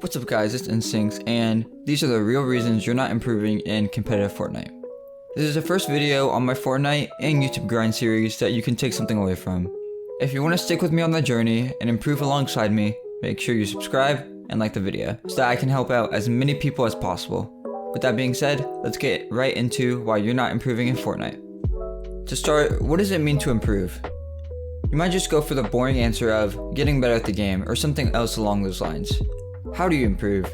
What's up guys, it's Insstincts, and these are the real reasons you're not improving in competitive Fortnite. This is the first video on my Fortnite and YouTube grind series that you can take something away from. If you want to stick with me on that journey and improve alongside me, make sure you subscribe and like the video so that I can help out as many people as possible. With that being said, let's get right into why you're not improving in Fortnite. To start, what does it mean to improve? You might just go for the boring answer of getting better at the game or something else along those lines. How do you improve?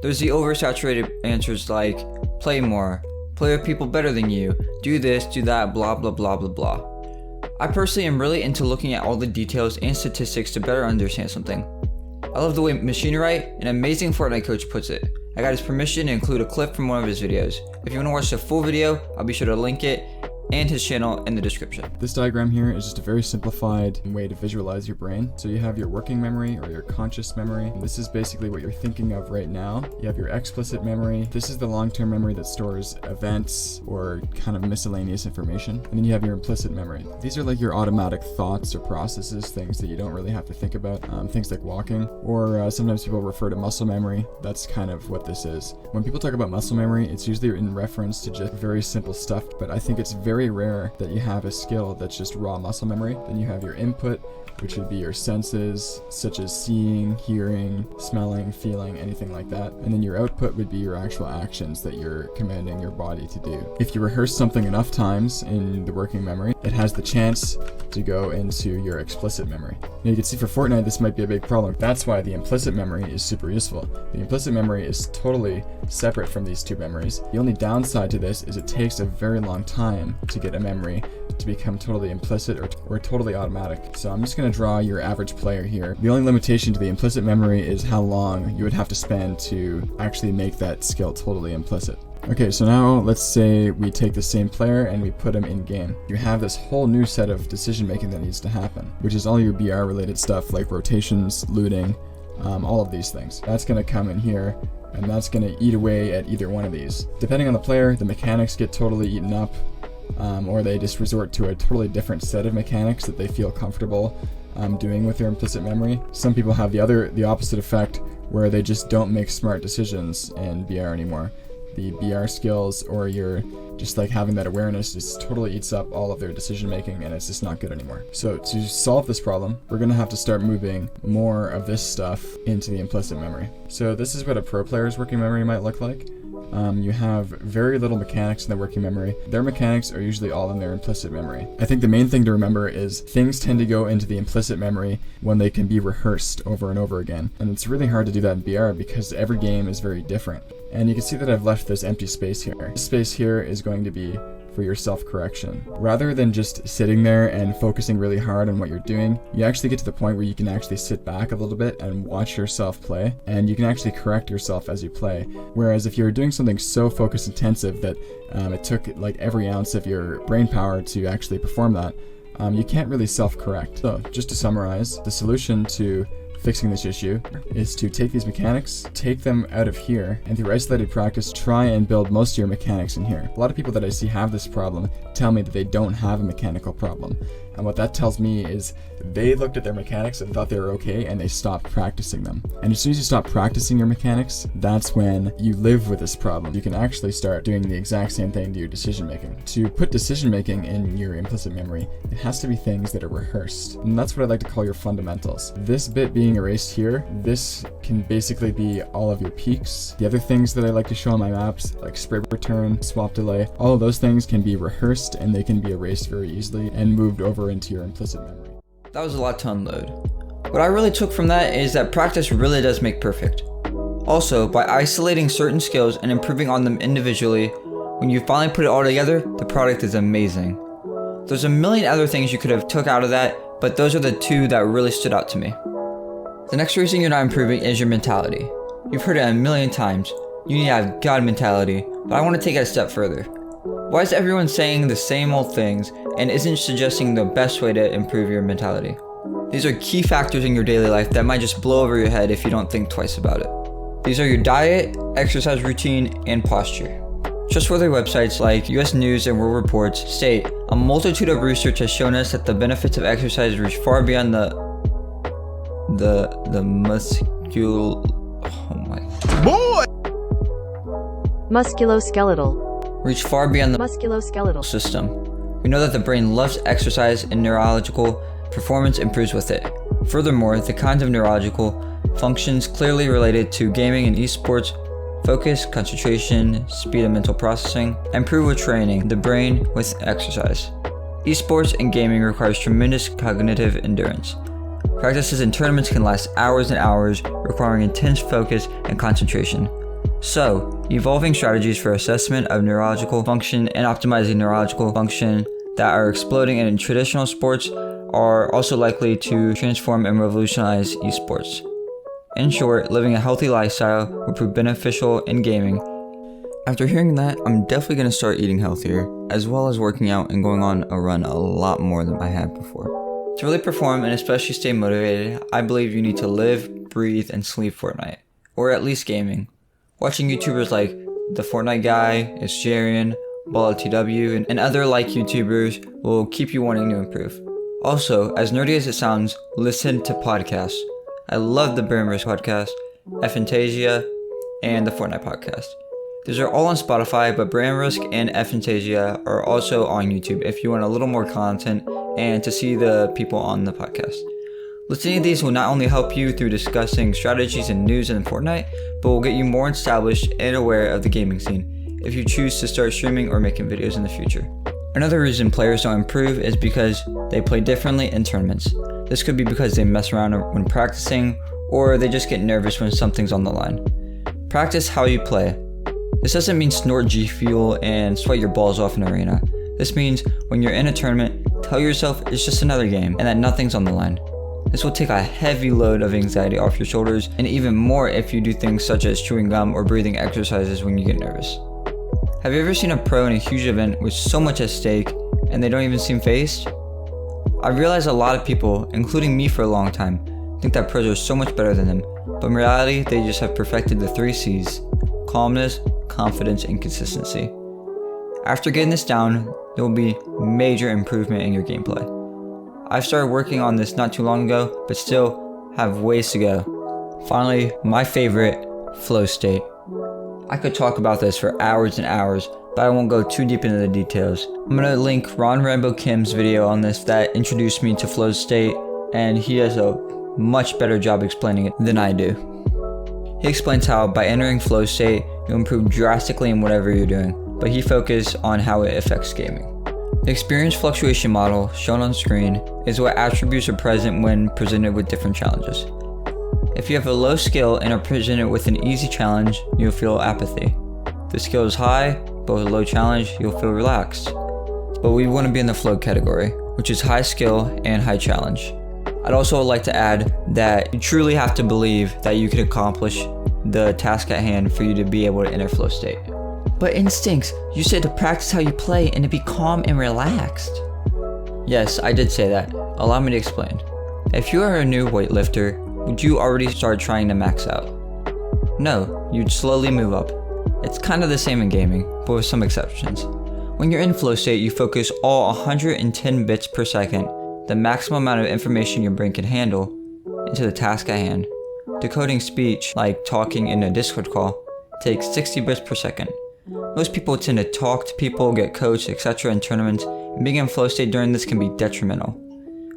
There's the oversaturated answers like play more, play with people better than you, do this, do that, blah blah blah blah blah. I personally am really into looking at all the details and statistics to better understand something. I love the way MachineRite, an amazing Fortnite coach, puts it. I got his permission to include a clip from one of his videos. If you want to watch the full video, I'll be sure to link it and his channel in the description. This diagram here is just a very simplified way to visualize your brain. So you have your working memory or your conscious memory. This is basically what you're thinking of right now. You have your explicit memory. This is the long-term memory that stores events or kind of miscellaneous information. And then you have your implicit memory. These are like your automatic thoughts or processes, things that you don't really have to think about, things like walking, or sometimes people refer to muscle memory. That's kind of what this is. When people talk about muscle memory, it's usually in reference to just very simple stuff, but I think it's very rare that you have a skill that's just raw muscle memory. Then you have your input, which would be your senses, such as seeing, hearing, smelling, feeling, anything like that. And then your output would be your actual actions that you're commanding your body to do. If you rehearse something enough times in the working memory, it has the chance to go into your explicit memory. Now you can see for Fortnite, this might be a big problem. That's why the implicit memory is super useful. The implicit memory is totally separate from these two memories. The only downside to this is it takes a very long time to get a memory to become totally implicit or totally automatic. So I'm just going to draw your average player here. The only limitation to the implicit memory is how long you would have to spend to actually make that skill totally implicit. Okay, so now let's say we take the same player and we put him in game. You have this whole new set of decision making that needs to happen, which is all your BR related stuff like rotations, looting, all of these things. That's going to come in here, and that's going to eat away at either one of these. Depending on the player, the mechanics get totally eaten up, or they just resort to a totally different set of mechanics that they feel comfortable doing with their implicit memory. Some people have the opposite effect, where they just don't make smart decisions in BR anymore. The BR skills, or your just like having that awareness, just totally eats up all of their decision making, and it's just not good anymore. So to solve this problem, we're gonna have to start moving more of this stuff into the implicit memory. So this is what a pro player's working memory might look like. You have very little mechanics in their working memory. Their mechanics are usually all in their implicit memory. I think the main thing to remember is things tend to go into the implicit memory when they can be rehearsed over and over again. And it's really hard to do that in BR because every game is very different. And you can see that I've left this empty space here. This space here is going to be for your self-correction. Rather than just sitting there and focusing really hard on what you're doing, you actually get to the point where you can actually sit back a little bit and watch yourself play, and you can actually correct yourself as you play. Whereas if you're doing something so focus intensive that it took like every ounce of your brain power to actually perform that, you can't really self-correct. So just to summarize, the solution to fixing this issue is to take these mechanics, take them out of here, and through isolated practice, try and build most of your mechanics in here. A lot of people that I see have this problem tell me that they don't have a mechanical problem. And what that tells me is they looked at their mechanics and thought they were okay, and they stopped practicing them. And as soon as you stop practicing your mechanics, that's when you live with this problem. You can actually start doing the exact same thing to your decision making. To put decision making in your implicit memory, it has to be things that are rehearsed. And that's what I like to call your fundamentals. This bit being erased here, this can basically be all of your peaks. The other things that I like to show on my maps, like spray return, swap delay, all of those things can be rehearsed and they can be erased very easily and moved over into your implicit memory. That was a lot to unload. What I really took from that is that practice really does make perfect. Also, by isolating certain skills and improving on them individually, when you finally put it all together, the product is amazing. There's a million other things you could have took out of that, but those are the two that really stood out to me. The next reason you're not improving is your mentality. You've heard it a million times. You need to have God mentality, but I want to take it a step further. Why is everyone saying the same old things and isn't suggesting the best way to improve your mentality? These are key factors in your daily life that might just blow over your head if you don't think twice about it. These are your diet, exercise routine, and posture. Trustworthy websites like US News and World Reports state a multitude of research has shown us that the benefits of exercise reach far beyond the muscular... Oh my Boy! Musculoskeletal. Reach far beyond the Musculoskeletal. system. We know that the brain loves exercise and neurological performance improves with it. Furthermore, the kinds of neurological functions clearly related to gaming and esports, focus, concentration, speed and mental processing, improve with training the brain with exercise. Esports and gaming requires tremendous cognitive endurance. Practices and tournaments can last hours and hours, requiring intense focus and concentration. So, evolving strategies for assessment of neurological function and optimizing neurological function that are exploding in traditional sports are also likely to transform and revolutionize esports. In short, living a healthy lifestyle will prove beneficial in gaming. After hearing that, I'm definitely going to start eating healthier, as well as working out and going on a run a lot more than I have before. To really perform and especially stay motivated, I believe you need to live, breathe, and sleep Fortnite, or at least gaming. Watching YouTubers like the Fortnite guy, Isjarian, BallTW, and other like YouTubers will keep you wanting to improve. Also, as nerdy as it sounds, listen to podcasts. I love the Brain Risk podcast, Fantasia, and the Fortnite podcast. These are all on Spotify, but Brain Risk and Fantasia are also on YouTube if you want a little more content and to see the people on the podcast. Listening to these will not only help you through discussing strategies and news in Fortnite, but will get you more established and aware of the gaming scene if you choose to start streaming or making videos in the future. Another reason players don't improve is because they play differently in tournaments. This could be because they mess around when practicing, or they just get nervous when something's on the line. Practice how you play. This doesn't mean snort G Fuel and sweat your balls off in an arena. This means when you're in a tournament, tell yourself it's just another game and that nothing's on the line. This will take a heavy load of anxiety off your shoulders, and even more if you do things such as chewing gum or breathing exercises when you get nervous. Have you ever seen a pro in a huge event with so much at stake and they don't even seem phased? I realize a lot of people, including me for a long time, think that pros are so much better than them, but in reality they just have perfected the 3 C's: calmness, confidence, and consistency. After getting this down, there will be major improvement in your gameplay. I've started working on this not too long ago, but still have ways to go. Finally, my favorite, flow state. I could talk about this for hours and hours, but I won't go too deep into the details. I'm going to link Rambo Kim's video on this that introduced me to flow state, and he does a much better job explaining it than I do. He explains how by entering flow state, you'll improve drastically in whatever you're doing, but he focuses on how it affects gaming. The experience fluctuation model, shown on screen, is what attributes are present when presented with different challenges. If you have a low skill and are presented with an easy challenge, you'll feel apathy. If the skill is high, but with a low challenge, you'll feel relaxed. But we want to be in the flow category, which is high skill and high challenge. I'd also like to add that you truly have to believe that you can accomplish the task at hand for you to be able to enter flow state. But Insstincts, you said to practice how you play and to be calm and relaxed. Yes, I did say that. Allow me to explain. If you are a new weightlifter, would you already start trying to max out? No, you'd slowly move up. It's kind of the same in gaming, but with some exceptions. When you're in flow state, you focus all 110 bits per second, the maximum amount of information your brain can handle, into the task at hand. Decoding speech, like talking in a Discord call, takes 60 bits per second. Most people tend to talk to people, get coached, etc. in tournaments, and being in flow state during this can be detrimental.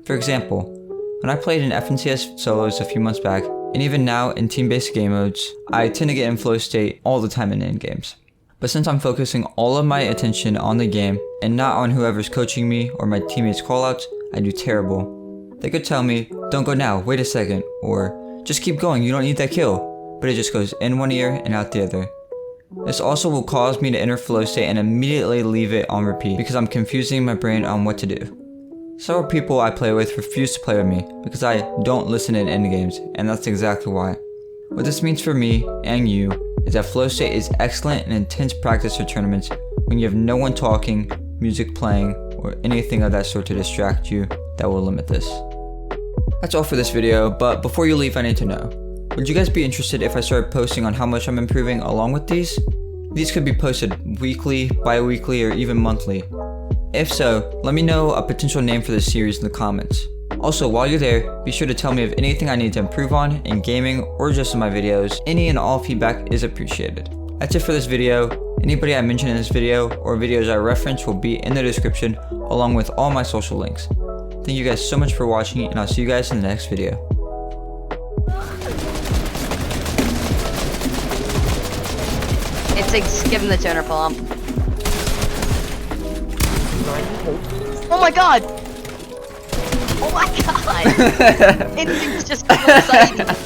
For example, when I played in Insstincts Solos a few months back, and even now in team-based game modes, I tend to get in flow state all the time in games. But since I'm focusing all of my attention on the game and not on whoever's coaching me or my teammates' callouts, I do terrible. They could tell me, "Don't go now, wait a second," or "Just keep going, you don't need that kill," but it just goes in one ear and out the other. This also will cause me to enter flow state and immediately leave it on repeat because I'm confusing my brain on what to do. Several people I play with refuse to play with me because I don't listen in endgames, and that's exactly why. What this means for me and you is that flow state is excellent and intense practice for tournaments when you have no one talking, music playing, or anything of that sort to distract you that will limit this. That's all for this video, but before you leave I need to know, would you guys be interested if I started posting on how much I'm improving along with these? These could be posted weekly, bi-weekly, or even monthly. If so, let me know a potential name for this series in the comments. Also, while you're there, be sure to tell me of anything I need to improve on in gaming or just in my videos. Any and all feedback is appreciated. That's it for this video. Anybody I mention in this video or videos I reference will be in the description along with all my social links. Thank you guys so much for watching, and I'll see you guys in the next video. It's like skipping the toner pump. Oh my god! Oh my god! Instincts just got excited.